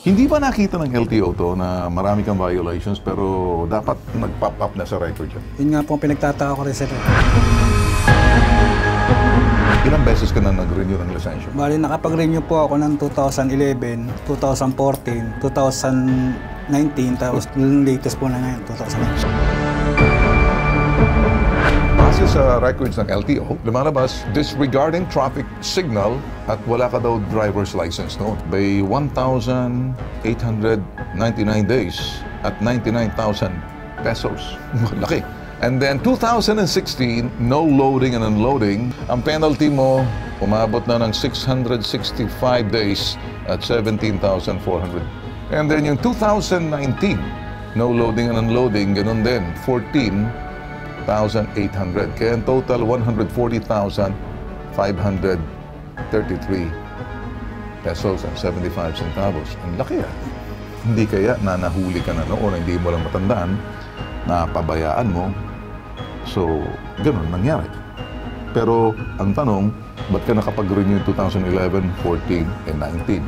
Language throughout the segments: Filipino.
Hindi ba nakita ng LTO to na marami kang violations pero dapat nag-pop up na sa record yun? Yun nga po ang pinagtataka ko rin, sir. Ilang beses ka na nag-renew ng lisensya? Bali, nakapag-renew po ako ng 2011, 2014, 2019, tapos yung latest po na ngayon, 2019. Base sa records ng LTO, lumalabas disregarding traffic signal at wala ka daw driver's license noon. By 1,899 days at 99,000 pesos. Laki. And then 2016, no loading and unloading. Ang penalty mo, umabot na ng 665 days at 17,400. And then yung 2019, no loading and unloading, ganun din, 14,800. Kaya ang total, 140,533 pesos and 75 centavos. Ang laki ah. Hindi kaya na nahuli ka na noon, hindi mo lang matandaan, na pabayaan mo. So, ganun nangyari. Pero ang tanong, ba't ka nakapag-renew 2011, 14, and 19?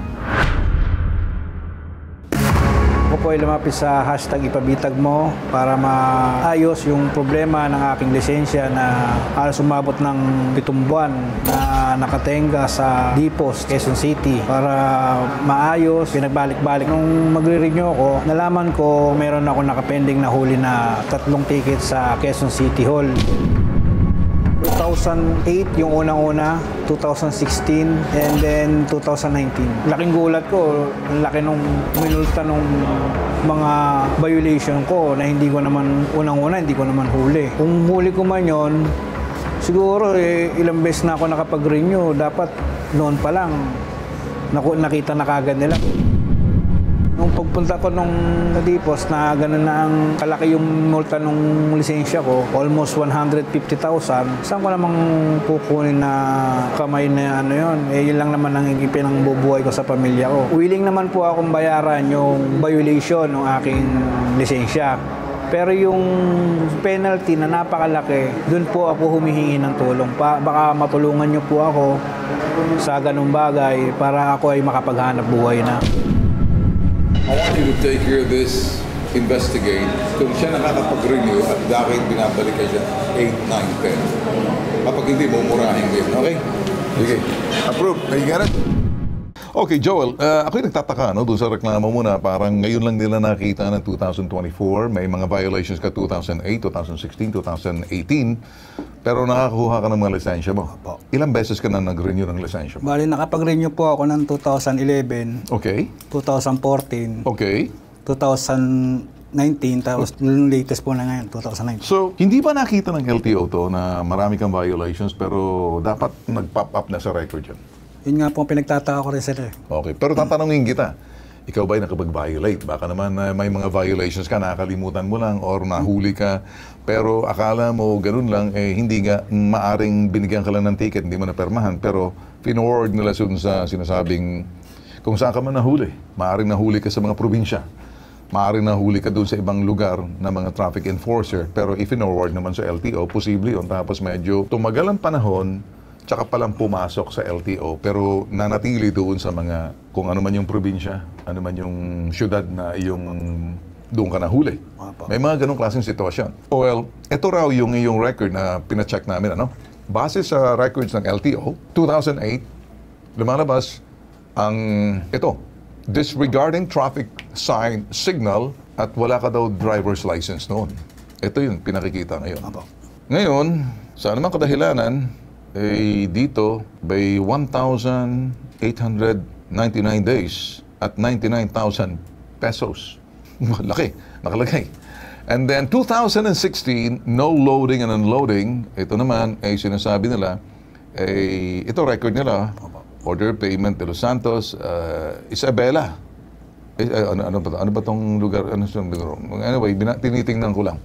Ako po ay lumapit sa hashtag ipabitag mo para maayos yung problema ng aking lisensya na halos umabot ng 7 buwan na nakatenga sa Dipos, Quezon City. Para maayos, pinagbalik-balik. Nung magre-renew ako, nalaman ko meron ako nakapending na huli na 3 tickets sa Quezon City Hall. 2008 yung unang-una, 2016, and then 2019. Laking gulat ko, laki nung minulta nung mga violation ko na hindi ko naman, unang-una, hindi ko naman huli. Kung huli ko man yun, siguro ilang beses na ako nakapag-renew, dapat noon pa lang, nakita na kagad nila. Nung pagpunta ko nung Dipos na gano'n na ang kalaki yung multa nung lisensya ko, almost 150,000, saan ko namang kukunin na kamay na ano yun? Yun lang naman ang pinangbubuhay ko sa pamilya ko. Willing naman po akong bayaran yung violation ng aking lisensya. Pero yung penalty na napakalaki, dun po ako humihingi ng tulong. Baka matulungan niyo po ako sa ganung bagay para ako ay makapaghanap buhay na. I want you to take care of this, investigate. Kung siya nakakapag-renew at dahil binabalik ka siya 8, 9, 10. Kapag hindi mo, murahin din. Okay? Sige. Approve. You get it? Okay, Joel. Ako'y nagtataka, no? Doon sa reklamo mo na parang ngayon lang nila nakita ng 2024. May mga violations ka 2008, 2016, 2018. Pero nakakuha ka ng mga lisensya mo. Ilang beses ka na nag-renew ng lisensya mo? Bali, nakapag-renew po ako ng 2011, Okay. 2014, Okay. 2019, tapos yung latest po na ngayon, 2019. So, hindi ba nakita ng LTO to na marami kang violations pero dapat nag-pop up na sa record yun? Yun nga po ang pinagtataka ko rin, sir. Okay. Pero tatanungin kita, ikaw ba'y nakapag-violate? Baka naman may mga violations ka, nakakalimutan mo lang or nahuli ka, pero akala mo ganun lang, hindi nga maaring binigyan ka lang ng ticket, hindi mo napermahan, pero pinorward nila sa sinasabing kung saan ka man nahuli. Maaring nahuli ka sa mga probinsya. Maaring nahuli ka doon sa ibang lugar na mga traffic enforcer, pero i-forward naman sa LTO, posible yun. Tapos medyo tumagal ang panahon, tsaka palang pumasok sa LTO, pero nanatili doon sa mga, kung ano man yung probinsya, ano man yung syudad na yung doon ka nahuli. May mga ganong klaseng sitwasyon. Well, ito raw yung iyong record na pina-check namin, ano? Base sa records ng LTO, 2008, lumalabas ang ito, disregarding traffic sign signal at wala ka daw driver's license noon. Ito yung pinakikita ngayon. Ngayon, sa anumang kadahilanan, dito, by 1,899 days at 99,000 pesos. Laki, nakalagay. And then 2016, no loading and unloading. Ito naman ay sinasabi nila, ito record nila, order payment de Los Santos, Isabela. Ano ba tong lugar? Anyway, tinitingnan ko lang.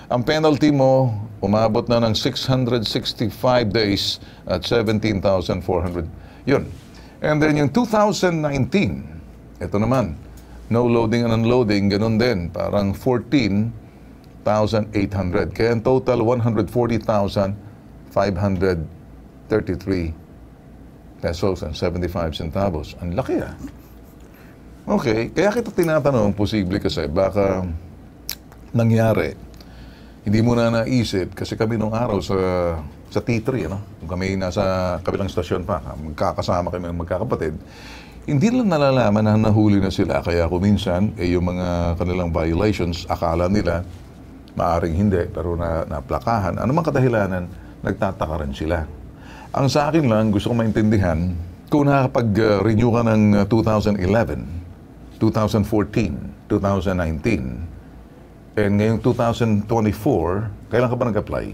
Ang penalty mo, umabot na ng 665 days at 17,400. Yun. And then yung 2019, ito naman, no loading and unloading, ganun din, parang 14,800. Kaya ang total, 140,533 pesos and 75 centavos. Ang laki ah. Okay, kaya kita tinatanong, posible kasi baka nangyari. Hindi mo na naisip kasi kami nung araw sa T3, ano? Kami nasa kabilang stasyon pa, magkakasama kami ng magkakapatid. Hindi lang nalalaman na nahuli na sila. Kaya kung minsan, yung mga kanilang violations, akala nila, maaring hindi, pero naplakahan. Ano mang kadahilanan, nagtataka rin sila. Ang sa akin lang, gusto kong maintindihan, kung nakapag-renew ka ng 2011, 2014, 2019, and ngayong 2024, kailan ka ba nag-apply?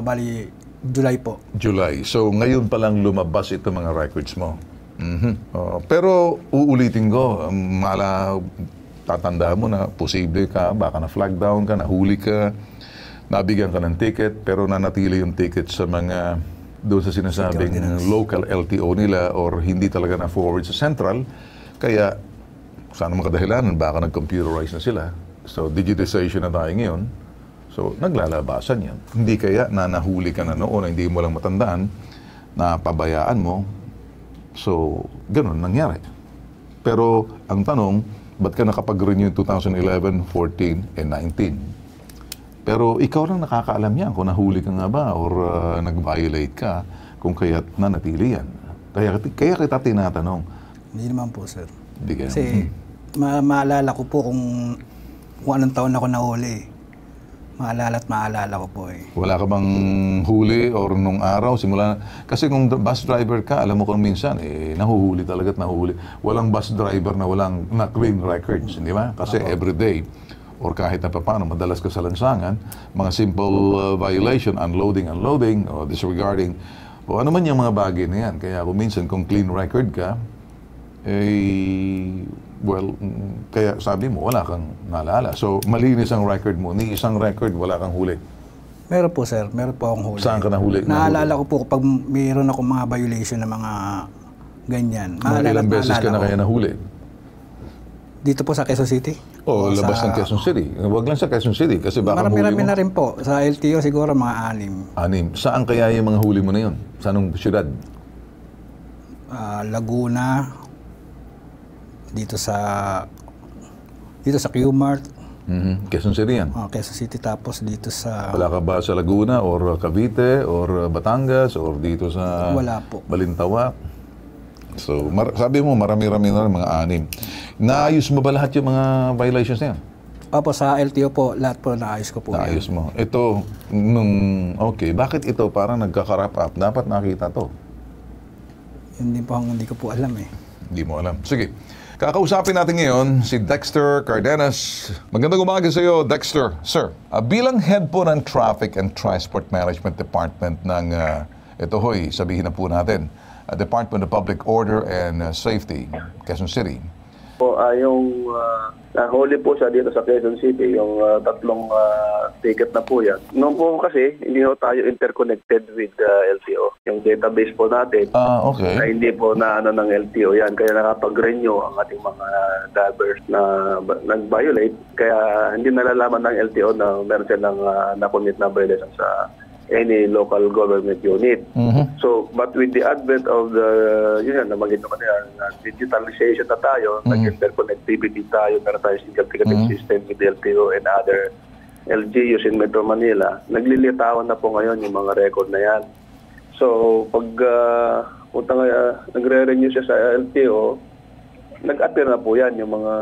Bali, July po. July. So, ngayon pa lang lumabas ito mga records mo. Pero, uulitin ko, tatandaan mo na posible ka, baka na-flag down ka, nahuli ka, nabigyan ka ng ticket, pero nanatili yung ticket sa mga doon sa sinasabing local LTO nila or hindi talaga na-forward sa central. Kaya, sana mga kadahilanan, baka nag-computerize na sila. So, digitization na tayo ngayon. So, naglalabasan yan. Hindi kaya na nahuli ka na noon, hindi mo lang matandaan, na pabayaan mo. So, ganun nangyari. Pero, ang tanong, ba't ka nakapag-renew 2011, 14, and 19? Pero, ikaw lang nakakaalam yan kung nahuli ka nga ba or nag-violate ka kung kaya't nanatili yan. Kaya kita tinatanong. Hindi naman po, sir. Hindi kaya. Kasi, maalala ko po kung anong taon ako nahuli. Maalala ko po eh. Wala ka bang huli or nung araw, simula kasi kung bus driver ka, alam mo kung minsan, nahuhuli talaga at nahuhuli. Walang bus driver na walang na-clean records, di ba? Kasi everyday, or kahit na paano, madalas ka sa lansangan, mga simple violation, unloading, or disregarding, o ano man yung mga bagay na yan. Kaya kung minsan, kung clean record ka, kaya sabi mo, wala kang naalala. So, malinis ang record mo. Ni isang record, wala kang huli. Meron po, sir. Meron po akong huli. Saan ka nahuli? Naalala ko po kapag mayroon ako mga violation ng mga ganyan. Mga ilang beses ka na kaya nahuli? Dito po sa Quezon City. Labas ng Quezon City. Huwag lang sa Quezon City kasi baka marami na rin po. Sa LTO siguro mga 6. 6. Saan kaya yung mga huli mo na yun? Sa anong syudad? Laguna, dito sa Q-Mart. Quezon City yan? Quezon City, tapos dito sa... Wala ka ba sa Laguna or Cavite or Batangas or dito sa... Wala po. Balintawak? So, sabi mo, marami-rami na rin, mga 6. Naayos mo ba lahat yung mga violations na yan? Opo, sa LTO po, lahat po naayos ko po. Naayos mo. Ito, okay, bakit ito parang nagkakarap up? Dapat nakita to. Hindi ko po alam eh. Hindi mo alam. Sige. Kakausapin natin ngayon si Dexter Cardenas. Magandang umaga sa iyo, Dexter. Sir, bilang head po ng Traffic and Transport Management Department ng, sabihin na po natin, Department of Public Order and Safety, Quezon City. Yung nahuli po siya dito sa Quezon City, yung tatlong ticket na po yan. Noong po kasi, hindi po tayo interconnected with LTO. Yung database po natin, okay. Na hindi po na ng LTO yan. Kaya nakapag-renew ang ating mga drivers na nag-violate. Kaya hindi nalalaman ng LTO na meron silang na-commit na violation sa any local government unit. So, but with the advent of namagin naman yan, digitalization na tayo, nag-interconnectivity tayo, meron tayo single ticketing system with LTO and other LGUs in Metro Manila, naglilitawan na po ngayon yung mga record na yan. So, pag nagre-renew siya sa LTO, nag-appear na po yan yung mga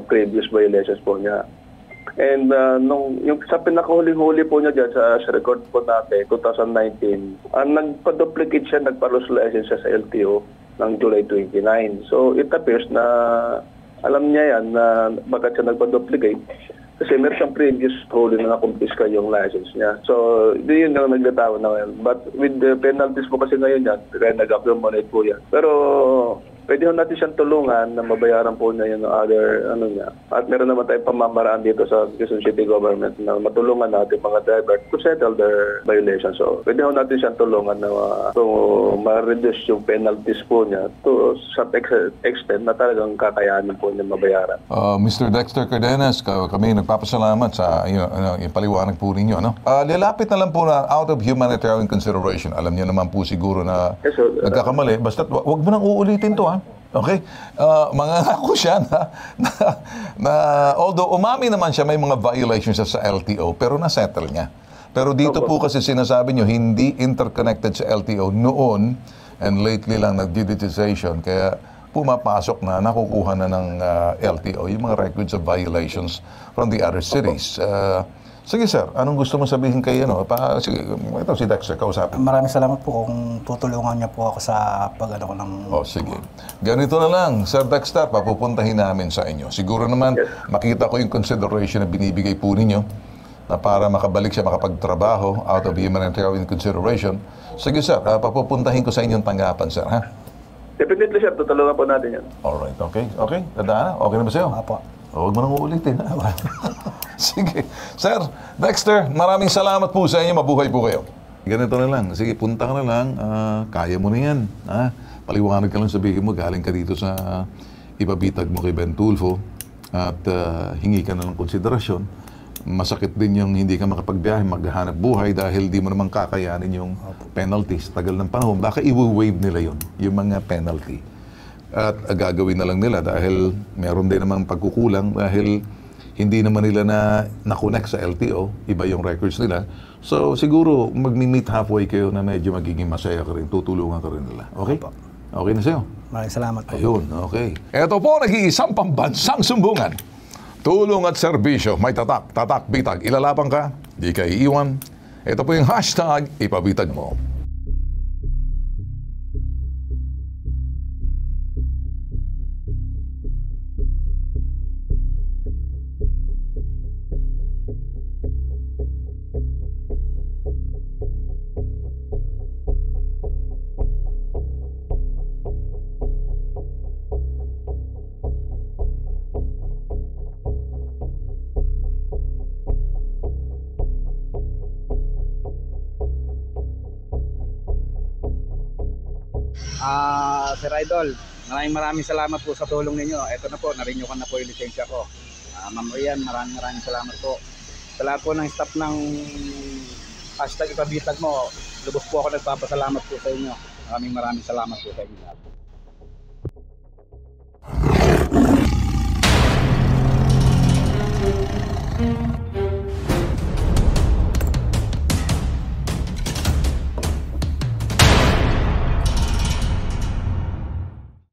previous violations po niya. And yung sa pinakahuling-huli po niya dyan sa record po natin, 2019, nagpa-duplicate siya, nagpa-loss license siya sa LTO ng July 29. So it appears na alam niya yan na bakit siya nagpa-duplicate. Kasi meron siyang previous huli na nakumpiska yung license niya. So yun yung naglatawa na ngayon. But with the penalties po kasi ngayon yan, kaya nag-accumulate po yan. Pero pwede ho natin siyang tulungan na mabayaran po niya yung other niya. At meron naman tayong pamamaraan dito sa Quezon City Government na matulungan natin mga driver to settle their violations. So pwede ho natin siyang tulungan na ma-reduce yung penalties po niya to some extent na talagang kakayanin po niya mabayaran. Mr. Dexter Cardenas, kami nagpapasalamat sa yung paliwanag po ninyo. Lalapit na lang po na out of humanitarian consideration. Alam niyo naman po siguro na nagkakamali. Basta wag mo nang uulitin to. Okay? Mangangako siya na although umami naman siya, may mga violations siya sa LTO, pero na-settle niya. Pero dito po kasi sinasabi nyo, hindi interconnected sa LTO noon, and lately lang nag-digitization, kaya pumapasok na, nakukuha na ng LTO, yung mga records of violations from the other cities. Sige sir, anong gusto mo sabihin kay sige, ito si Dexter, kausapin. Maraming salamat po kung tutulungan niyo po ako sa pag-ano ko ng... Sige. Ganito na lang, Sir Dexter, papupuntahin namin sa inyo. Siguro naman, makita ko yung consideration na binibigay po ninyo na para makabalik siya makapagtrabaho out of humanitarian consideration. Sige sir, papupuntahin ko sa inyong tanggapan, sir, ha? Definitely, sir. Tutulungan po natin yan. Alright, okay. Tandaan na, okay na ba sa'yo? Apo. Huwag mo nang uulitin. Sige. Sir, Dexter, maraming salamat po sa inyo. Mabuhay po kayo. Ganito na lang. Sige, punta ka na lang. Kaya mo na yan. Paliwanag ka lang, sabihin mo, galing ka dito sa ipabitag mo kay Ben Tulfo at hingi ka na ng konsiderasyon. Masakit din yung hindi ka makapagbiyahe, maghahanap buhay dahil di mo naman kakayanin yung penalties. Tagal ng panahon. Baka i-waive nila yun, yung mga penalty. At gagawin na lang nila dahil meron din namang pagkukulang dahil hindi naman nila na-connect sa LTO, iba yung records nila. So siguro magmi-meet halfway kayo na medyo magiging masaya ka rin, tutulungan ka rin nila. Okay? Okay na sa'yo? Maraming salamat po. Ayun, okay. Ito po, nag-iisang pambansang sumbungan. Tulong at serbisyo, may tatak, bitag. Ilalabang ka, di ka iiwan. Ito po yung hashtag, ipabitag mo. Sir Idol, maraming salamat po sa tulong ninyo. Ito na po, na-renew na po yung lisensya ko. Ma'am Rian, maraming salamat po. Sa lahat po ng staff ng hashtag ipabitag mo, lubos po ako nagpapasalamat po sa inyo. Maraming salamat po sa inyo.